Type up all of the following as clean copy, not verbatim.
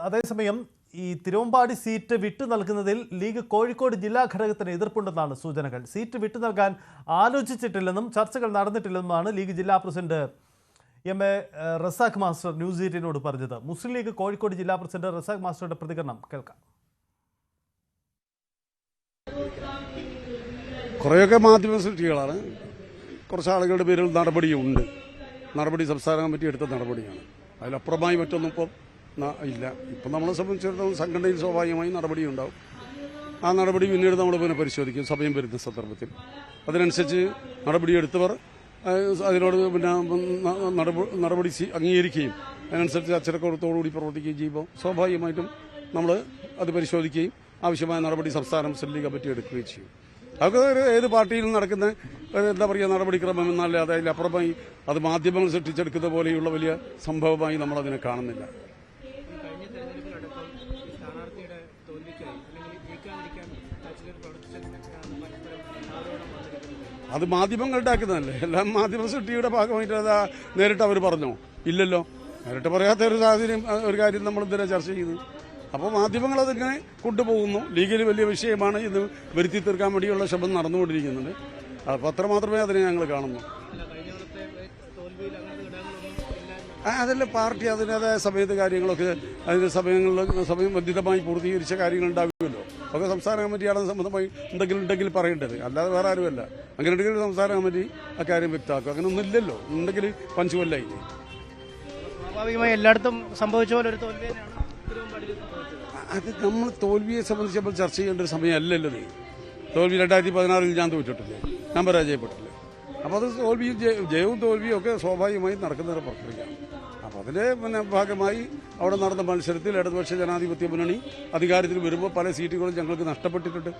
അതേസമയം ഈ തിരുവമ്പാടി സീറ്റ് വിട്ടു നൽകുന്നതിൽ ലീഗ് കോഴിക്കോട് ജില്ലാ ഘടകത്തിന് എതിർപ്പുണ്ടെന്നാണ് സൂചനകൾ. സീറ്റ് വിട്ടു നൽകാൻ ആലോചിച്ചിട്ടില്ലെന്നും ചർച്ചകൾ നടന്നിട്ടില്ലെന്നുമാണ് ലീഗ് ജില്ലാ president M A. Razak master news 18നോട് പറഞ്ഞത്. മുസ്ലിം ലീഗ് കോഴിക്കോട് ജില്ലാ പ്രസിഡന്റ് റസാഖ് മാസ്റ്ററുടെ പ്രതികരണം കേൾക്കാം. കുറേയൊക്കെ മാധ്യമ സൃഷ്ടികളാണ്. കുറച്ച് ആളുകളുടെ പേരിൽ നടപടിയുണ്ട്. നടപടി സംസ്ഥാന കമ്മിറ്റി എടുത്ത നടപടിയാണ്. അതിലപ്പുറമായി മറ്റൊന്നും ഇപ്പം ഇല്ല. ഇപ്പം നമ്മളെ സംബന്ധിച്ചിടത്തോളം സംഘടനയിൽ സ്വാഭാവികമായി നടപടിയുണ്ടാവും. ആ നടപടി പിന്നീട് നമ്മൾ പരിശോധിക്കും സമയം വരുന്ന സന്ദർഭത്തിൽ. അതിനനുസരിച്ച് നടപടിയെടുത്തവർ അതിനോട് നടപടി അംഗീകരിക്കുകയും അതിനനുസരിച്ച് അച്ചടക്കത്തോടുകൂടി പ്രവർത്തിക്കുകയും ചെയ്യുമ്പോൾ സ്വാഭാവികമായിട്ടും നമ്മൾ അത് പരിശോധിക്കുകയും ആവശ്യമായ നടപടി സംസ്ഥാന മുസ്ലിം ലീഗ് കമ്മിറ്റി എടുക്കുകയും ചെയ്യും. അതൊക്കെ ഏത് പാർട്ടിയിലും നടക്കുന്ന എന്താ പറയുക നടപടിക്രമം എന്നല്ല. അതിലപ്പുറമായി അത് മാധ്യമങ്ങൾ സൃഷ്ടിച്ചെടുക്കുന്ന പോലെയുള്ള വലിയ സംഭവമായി നമ്മളതിനെ കാണുന്നില്ല. അത് മാധ്യമങ്ങൾ ഉണ്ടാക്കുന്നതല്ലേ. എല്ലാം മാധ്യമ സൃഷ്ടിയുടെ ഭാഗമായിട്ട് അത് നേരിട്ട് അവർ പറഞ്ഞോ? ഇല്ലല്ലോ. നേരിട്ട് പറയാത്ത ഒരു സാഹചര്യം ഒരു കാര്യം നമ്മൾ എന്തിനാ ചർച്ച ചെയ്യുന്നത്? അപ്പോൾ മാധ്യമങ്ങൾ അതിങ്ങനെ കൊണ്ടുപോകുന്നു. ലീഗിൽ വലിയ വിഷയമാണ് ഇത് വരുത്തി തീർക്കാൻ വേണ്ടിയുള്ള ശ്രമം നടന്നുകൊണ്ടിരിക്കുന്നുണ്ട്. അപ്പോൾ അത്ര മാത്രമേ അതിനെ ഞങ്ങൾ കാണുന്നു. അതല്ല പാർട്ടി അതിൻ്റെതായ സമയത്ത് കാര്യങ്ങളൊക്കെ അതിൻ്റെ സമയബന്ധിതമായി പൂർത്തീകരിച്ച കാര്യങ്ങൾ ഉണ്ടാകുമല്ലോ. ഒക്കെ സംസ്ഥാന കമ്മിറ്റിയാണ് സംബന്ധമായി ഉണ്ടെങ്കിൽ പറയേണ്ടത്, അല്ലാതെ വേറെ ആരുമല്ല. അങ്ങനെ ഉണ്ടെങ്കിൽ സംസ്ഥാന കമ്മിറ്റി അക്കാര്യം വ്യക്തമാക്കും. അങ്ങനെ ഒന്നുമില്ലല്ലോ. ഉണ്ടെങ്കിൽ പഞ്ചുകൊല്ലായി. സ്വാഭാവികമായി എല്ലായിടത്തും സംഭവിച്ച പോലെ ഒരു തോൽവി അത് നമ്മൾ തോൽവിയെ സംബന്ധിച്ച് നമ്മൾ ചർച്ച ചെയ്യേണ്ട ഒരു സമയമല്ലല്ലോ. തോൽവി 2016 ഞാൻ തോറ്റിട്ടില്ലേ, ഞാൻ പരാജയപ്പെട്ടില്ലേ. അപ്പോൾ അത് തോൽവിയും ജയവും തോൽവിയും ഒക്കെ സ്വാഭാവികമായി നടക്കുന്ന ഒരു പ്രക്രിയയാണ്. അപ്പോൾ അതിന്റെ ഭാഗമായി അവിടെ നടന്ന മത്സരത്തിൽ ഇടതുപക്ഷ ജനാധിപത്യ മുന്നണി അധികാരത്തിൽ വരുമ്പോൾ പല സീറ്റുകളും ഞങ്ങൾക്ക് നഷ്ടപ്പെട്ടിട്ടുണ്ട്.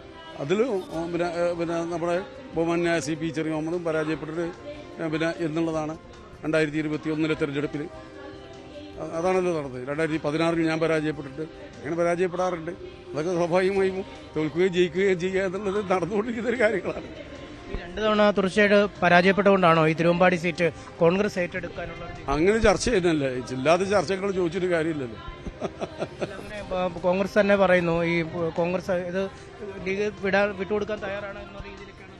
അതിൽ നമ്മുടെ ബഹുമാന്യ CP ചെറിയ മുഹമ്മദും പരാജയപ്പെട്ടിട്ട് എന്നുള്ളതാണ് 2021 തെരഞ്ഞെടുപ്പിൽ. അതാണല്ലോ നടന്നത്. 2016 ഞാൻ പരാജയപ്പെട്ടിട്ട് അങ്ങനെ പരാജയപ്പെടാറുണ്ട്. അതൊക്കെ സ്വാഭാവികമായും തോൽക്കുകയും ജയിക്കുകയും ചെയ്യുക എന്നുള്ളത് നടന്നുകൊണ്ടിരിക്കുന്ന ഒരു കാര്യങ്ങളാണ്. 2 തവണ തുടർച്ചയായിട്ട് പരാജയപ്പെട്ടുകൊണ്ടാണോ ഈ തിരുവമ്പാടി സീറ്റ് കോൺഗ്രസ് ഏറ്റെടുക്കാനുള്ള? അങ്ങനെ ചർച്ച ചെയ്യുന്നല്ലേ, ഇല്ലാത്ത ചർച്ചകൾ ചോദിച്ചിട്ട് കാര്യമില്ലല്ലോ. കോൺഗ്രസ് തന്നെ പറയുന്നു ഈ കോൺഗ്രസ് ഇത് ലീഗ് വിട്ടുകൊടുക്കാൻ തയ്യാറാണ് എന്ന രീതിയിലേക്കാണ്.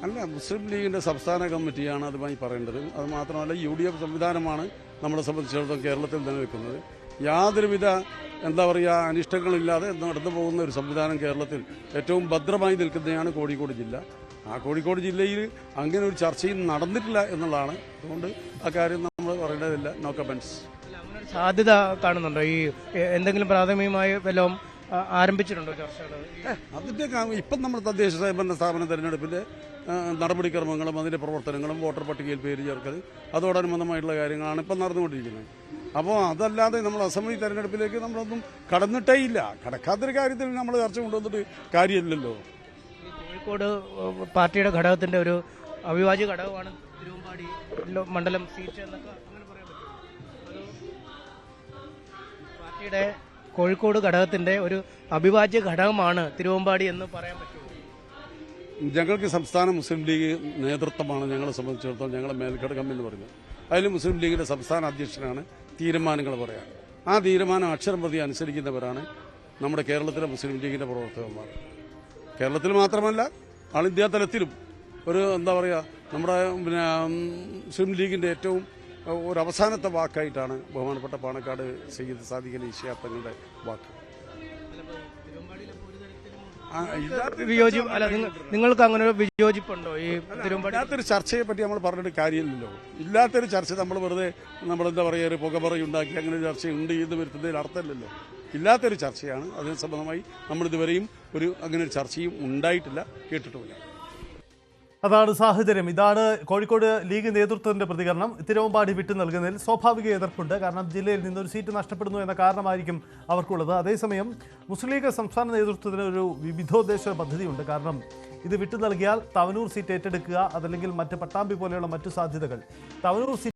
അല്ല, മുസ്ലിം ലീഗിന്റെ സംസ്ഥാന കമ്മിറ്റിയാണ് അതുമായി പറയേണ്ടത്. അത് മാത്രമല്ല UDF സംവിധാനമാണ് നമ്മളെ സംബന്ധിച്ചിടത്തോളം കേരളത്തിൽ നിലനിൽക്കുന്നത്. യാതൊരുവിധ എന്താ പറയുക അനിഷ്ടങ്ങളില്ലാതെ നടന്നു പോകുന്ന ഒരു സംവിധാനം കേരളത്തിൽ ഏറ്റവും ഭദ്രമായി നിൽക്കുന്നതാണ് കോഴിക്കോട് ജില്ല. ആ കോഴിക്കോട് ജില്ലയിൽ അങ്ങനെ ഒരു ചർച്ചയും നടന്നിട്ടില്ല എന്നുള്ളതാണ്. അതുകൊണ്ട് ആ കാര്യം നമ്മൾ പറയേണ്ടതില്ല. No comments. സാധ്യത കാണുന്നുണ്ടോ? ഈ എന്തെങ്കിലും പ്രാഥമികമായി വല്ലതും ആരംഭിച്ചിട്ടുണ്ടോ ചർച്ചകൾ? അതിന്റെ ഇപ്പം നമ്മൾ തദ്ദേശ സ്വയംഭരണ സ്ഥാപന തെരഞ്ഞെടുപ്പിന്റെ നടപടിക്രമങ്ങളും അതിന്റെ പ്രവർത്തനങ്ങളും വോട്ടർ പട്ടികയിൽ പേര് ചേർക്കൽ അതോടനുബന്ധമായിട്ടുള്ള കാര്യങ്ങളാണ് ഇപ്പം നടന്നുകൊണ്ടിരിക്കുന്നത്. അപ്പോൾ അതല്ലാതെ നമ്മൾ അസംബ്ലി തെരഞ്ഞെടുപ്പിലേക്ക് നമ്മളൊന്നും കടന്നിട്ടേ ഇല്ല. കടക്കാത്തൊരു കാര്യത്തിൽ നമ്മൾ ചർച്ച കൊണ്ടുവന്നിട്ട് കാര്യമില്ലല്ലോ. കോഴിക്കോട് പാർട്ടിയുടെ ഘടകത്തിന്റെ ഒരു അവിഭാജ്യ ഘടകമാണ് തിരുവമ്പാടി മണ്ഡലം സീറ്റ് എന്നൊക്കെ അങ്ങനെ പറയാൻ പറ്റും. പാർട്ടിയുടെ കോഴിക്കോട് ഘടകത്തിന്റെ ഒരു അവിഭാജ്യ ഘടകമാണ് തിരുവമ്പാടി എന്ന് പറയാൻ പറ്റും. ഞങ്ങൾക്ക് സംസ്ഥാന മുസ്ലിം ലീഗ് നേതൃത്വമാണ് ഞങ്ങളെ സംബന്ധിച്ചിടത്തോളം ഞങ്ങളെ മേൽഘടകം എന്ന് പറയുന്നത്. അതിൽ മുസ്ലിം ലീഗിന്റെ സംസ്ഥാന അധ്യക്ഷനാണ് തീരുമാനങ്ങൾ പറയാൻ. ആ തീരുമാനം അക്ഷരം പ്രതി അനുസരിക്കുന്നവരാണ് നമ്മുടെ കേരളത്തിലെ മുസ്ലിം ലീഗിന്റെ പ്രവർത്തകന്മാർ. കേരളത്തിൽ മാത്രമല്ല ആൾ ഇന്ത്യാ തലത്തിലും ഒരു എന്താ പറയുക നമ്മുടെ മുസ്ലിം ലീഗിന്റെ ഏറ്റവും ഒരു അവസാനത്തെ വാക്കായിട്ടാണ് ബഹുമാനപ്പെട്ട പാണക്കാട് സയ്യിദ് സാദിഖ് അലി ശിഹാബ് തങ്ങളുടെ വാക്ക്. നിങ്ങൾക്ക് അങ്ങനെ ഒരു വിയോജിപ്പുണ്ടോ? ഈ ഇല്ലാത്തൊരു ചർച്ചയെ പറ്റി നമ്മൾ പറഞ്ഞിട്ട് കാര്യമില്ലല്ലോ. ഇല്ലാത്തൊരു ചർച്ച നമ്മൾ വെറുതെ നമ്മളെന്താ പറയുക ഒരു പുകപറയുണ്ടാക്കി അങ്ങനെ ചർച്ചയുണ്ട് എന്ന് വരുത്തുന്നതിൽ അർത്ഥമില്ലല്ലോ. ഇല്ലാത്തൊരു ചർച്ചയാണ്. അതിന് സംബന്ധമായി നമ്മളിതുവരെയും അങ്ങനെ ഒരു ചർച്ചയും ഉണ്ടായിട്ടില്ല, കേട്ടിട്ടുമില്ല. അതാണ് സാഹചര്യം. ഇതാണ് കോഴിക്കോട് ലീഗ് നേതൃത്വത്തിന്റെ പ്രതികരണം. തിരുവമ്പാടി വിട്ടു നൽകുന്നതിൽ സ്വാഭാവിക എതിർപ്പുണ്ട്. കാരണം ജില്ലയിൽ നിന്നൊരു സീറ്റ് നഷ്ടപ്പെടുന്നു എന്ന കാരണമായിരിക്കും അവർക്കുള്ളത്. അതേസമയം മുസ്ലിം ലീഗ് സംസ്ഥാന നേതൃത്വത്തിന് ഒരു വിവിധോദ്ദേശ പദ്ധതിയുണ്ട്. കാരണം ഇത് വിട്ടു നൽകിയാൽ തവനൂർ സീറ്റ് ഏറ്റെടുക്കുക, അതല്ലെങ്കിൽ മറ്റ് പട്ടാമ്പി പോലെയുള്ള മറ്റു സാധ്യതകൾ. തവനൂർ